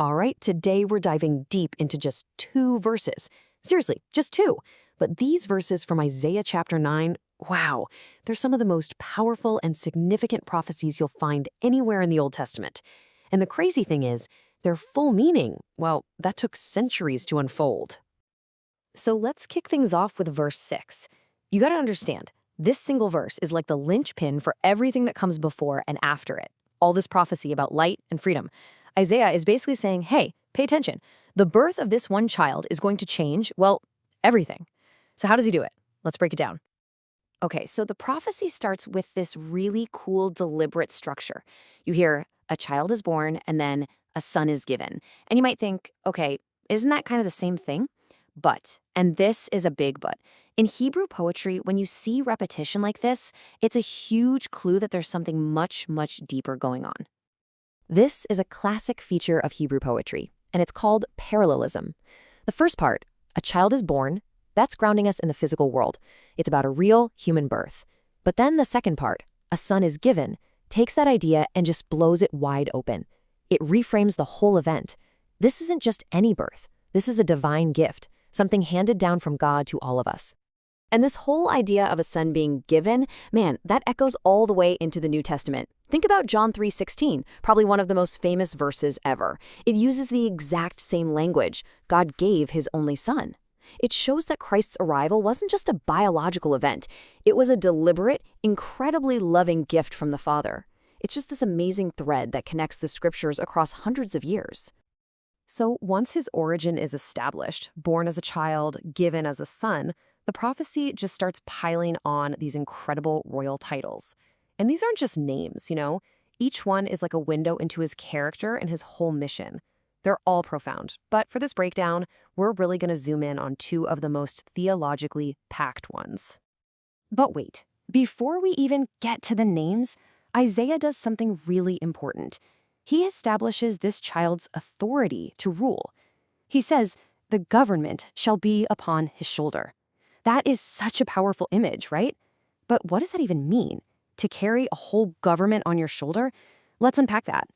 All right, today we're diving deep into just 2 verses. Seriously, just 2. But these verses from Isaiah chapter 9, wow, they're some of the most powerful and significant prophecies you'll find anywhere in the Old Testament. And the crazy thing is, their full meaning, well, that took centuries to unfold. So let's kick things off with verse 6. You gotta understand, this single verse is like the linchpin for everything that comes before and after it. All this prophecy about light and freedom. Isaiah is basically saying, hey, pay attention. The birth of this one child is going to change, well, everything. So how does he do it? Let's break it down. Okay, so the prophecy starts with this really cool, deliberate structure. You hear, a child is born, and then a son is given. And you might think, okay, isn't that kind of the same thing? But, and this is a big but, in Hebrew poetry, when you see repetition like this, it's a huge clue that there's something much, much deeper going on. This is a classic feature of Hebrew poetry, and it's called parallelism. The first part, a child is born, that's grounding us in the physical world. It's about a real human birth. But then the second part, a son is given, takes that idea and just blows it wide open. It reframes the whole event. This isn't just any birth. This is a divine gift, something handed down from God to all of us. And this whole idea of a son being given, man, that echoes all the way into the New Testament. Think about John 3:16, probably one of the most famous verses ever. It uses the exact same language. God gave his only son. It shows that Christ's arrival wasn't just a biological event. It was a deliberate, incredibly loving gift from the Father. It's just this amazing thread that connects the scriptures across hundreds of years. So once his origin is established, born as a child, given as a son, the prophecy just starts piling on these incredible royal titles. And these aren't just names, you know? Each one is like a window into his character and his whole mission. They're all profound, but for this breakdown, we're really going to zoom in on 2 of the most theologically packed ones. But wait, before we even get to the names, Isaiah does something really important. He establishes this child's authority to rule. He says, the government shall be upon his shoulder. That is such a powerful image, right? But what does that even mean? To carry a whole government on your shoulder? Let's unpack that.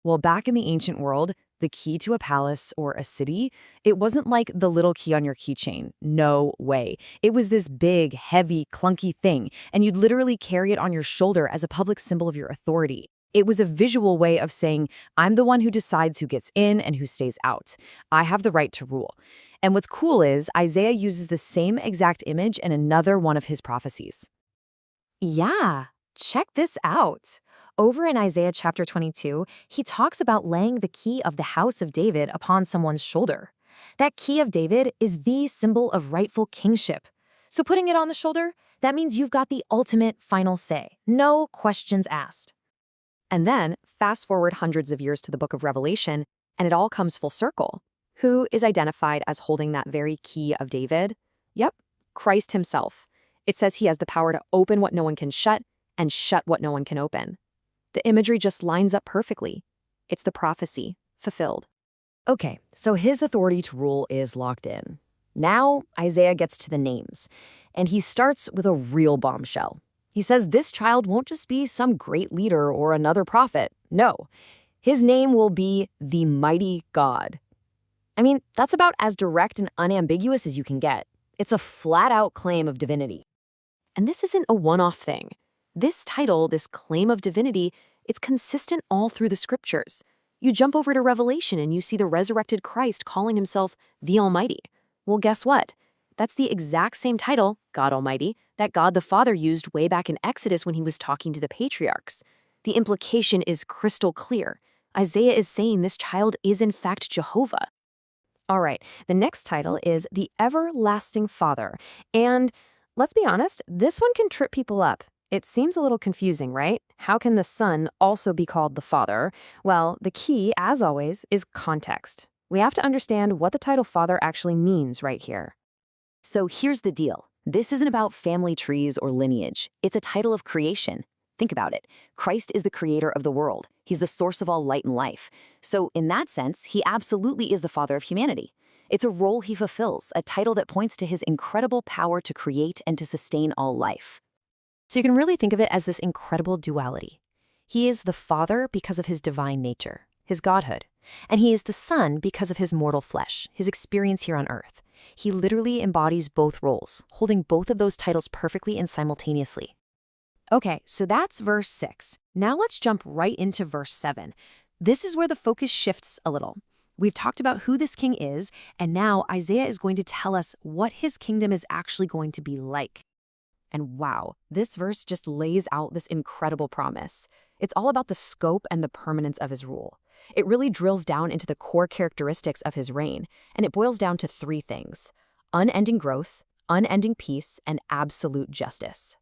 Well, back in the ancient world, the key to a palace or a city, it wasn't like the little key on your keychain. No way. It was this big, heavy, clunky thing, and you'd literally carry it on your shoulder as a public symbol of your authority. It was a visual way of saying, I'm the one who decides who gets in and who stays out. I have the right to rule. And what's cool is Isaiah uses the same exact image in another one of his prophecies. Yeah, check this out. Over in Isaiah chapter 22, he talks about laying the key of the house of David upon someone's shoulder. That key of David is the symbol of rightful kingship. So putting it on the shoulder, that means you've got the ultimate final say. No questions asked. And then, fast forward hundreds of years to the book of Revelation, and it all comes full circle. Who is identified as holding that very key of David? Yep, Christ himself. It says he has the power to open what no one can shut and shut what no one can open. The imagery just lines up perfectly. It's the prophecy, fulfilled. Okay, so his authority to rule is locked in. Now, Isaiah gets to the names, and he starts with a real bombshell. He says this child won't just be some great leader or another prophet. No, his name will be the Mighty God. I mean, that's about as direct and unambiguous as you can get. It's a flat-out claim of divinity. And this isn't a one-off thing. This title, this claim of divinity, it's consistent all through the scriptures. You jump over to Revelation and you see the resurrected Christ calling himself the Almighty. Well, guess what? That's the exact same title, God Almighty, that God the Father used way back in Exodus when he was talking to the patriarchs. The implication is crystal clear. Isaiah is saying this child is in fact Jehovah. All right, the next title is the Everlasting Father. And let's be honest, this one can trip people up. It seems a little confusing, right? How can the Son also be called the Father? Well, the key, as always, is context. We have to understand what the title Father actually means right here. So here's the deal. This isn't about family trees or lineage. It's a title of creation. Think about it. Christ is the creator of the world. He's the source of all light and life. So in that sense, he absolutely is the father of humanity. It's a role he fulfills, a title that points to his incredible power to create and to sustain all life. So you can really think of it as this incredible duality. He is the Father because of his divine nature, his godhood, And he is the Son because of his mortal flesh, his experience here on earth. He literally embodies both roles, holding both of those titles perfectly and simultaneously. Okay, so that's verse 6. Now let's jump right into verse 7. This is where the focus shifts a little. We've talked about who this king is, and now Isaiah is going to tell us what his kingdom is actually going to be like. And wow, this verse just lays out this incredible promise. It's all about the scope and the permanence of his rule. It really drills down into the core characteristics of his reign, and it boils down to three things: unending growth, unending peace, and absolute justice.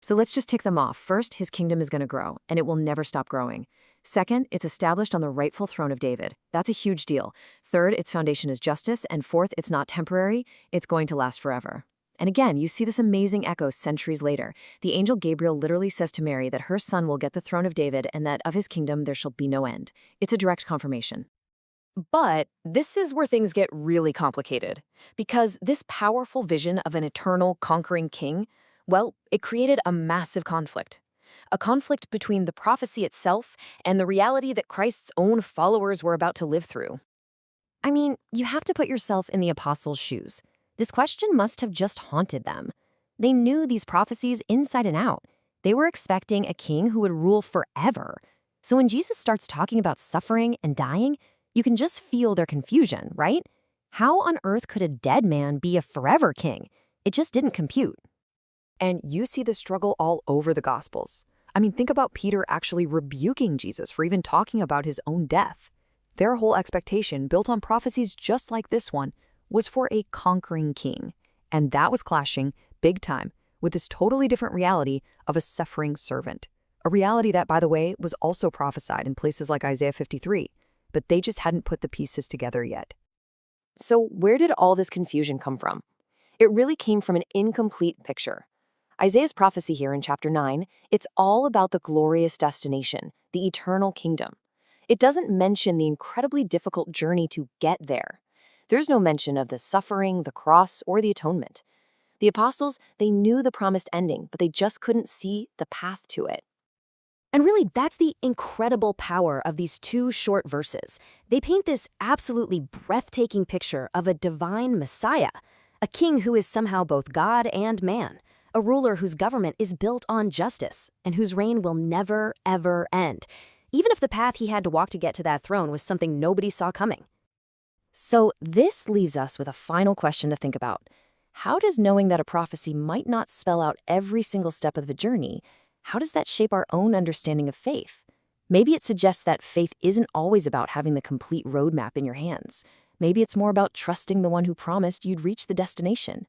So let's just tick them off. First, his kingdom is going to grow, and it will never stop growing. Second, it's established on the rightful throne of David. That's a huge deal. Third, its foundation is justice. And fourth, it's not temporary, it's going to last forever. And again, you see this amazing echo centuries later. The angel Gabriel literally says to Mary that her son will get the throne of David and that of his kingdom there shall be no end. It's a direct confirmation. But this is where things get really complicated, because this powerful vision of an eternal, conquering king, well, it created a massive conflict. A conflict between the prophecy itself and the reality that Christ's own followers were about to live through. I mean, you have to put yourself in the apostles' shoes. This question must have just haunted them. They knew these prophecies inside and out. They were expecting a king who would rule forever. So when Jesus starts talking about suffering and dying, you can just feel their confusion, right? How on earth could a dead man be a forever king? It just didn't compute. And you see the struggle all over the Gospels. I mean, think about Peter actually rebuking Jesus for even talking about his own death. Their whole expectation, built on prophecies just like this one, was for a conquering king. And that was clashing, big time, with this totally different reality of a suffering servant. A reality that, by the way, was also prophesied in places like Isaiah 53, but they just hadn't put the pieces together yet. So where did all this confusion come from? It really came from an incomplete picture. Isaiah's prophecy here in chapter 9, it's all about the glorious destination, the eternal kingdom. It doesn't mention the incredibly difficult journey to get there. There's no mention of the suffering, the cross, or the atonement. The apostles, they knew the promised ending, but they just couldn't see the path to it. And really, that's the incredible power of these two short verses. They paint this absolutely breathtaking picture of a divine Messiah, a king who is somehow both God and man, a ruler whose government is built on justice and whose reign will never, ever end, even if the path he had to walk to get to that throne was something nobody saw coming. So this leaves us with a final question to think about. How does knowing that a prophecy might not spell out every single step of the journey, how does that shape our own understanding of faith? Maybe it suggests that faith isn't always about having the complete roadmap in your hands. Maybe it's more about trusting the one who promised you'd reach the destination.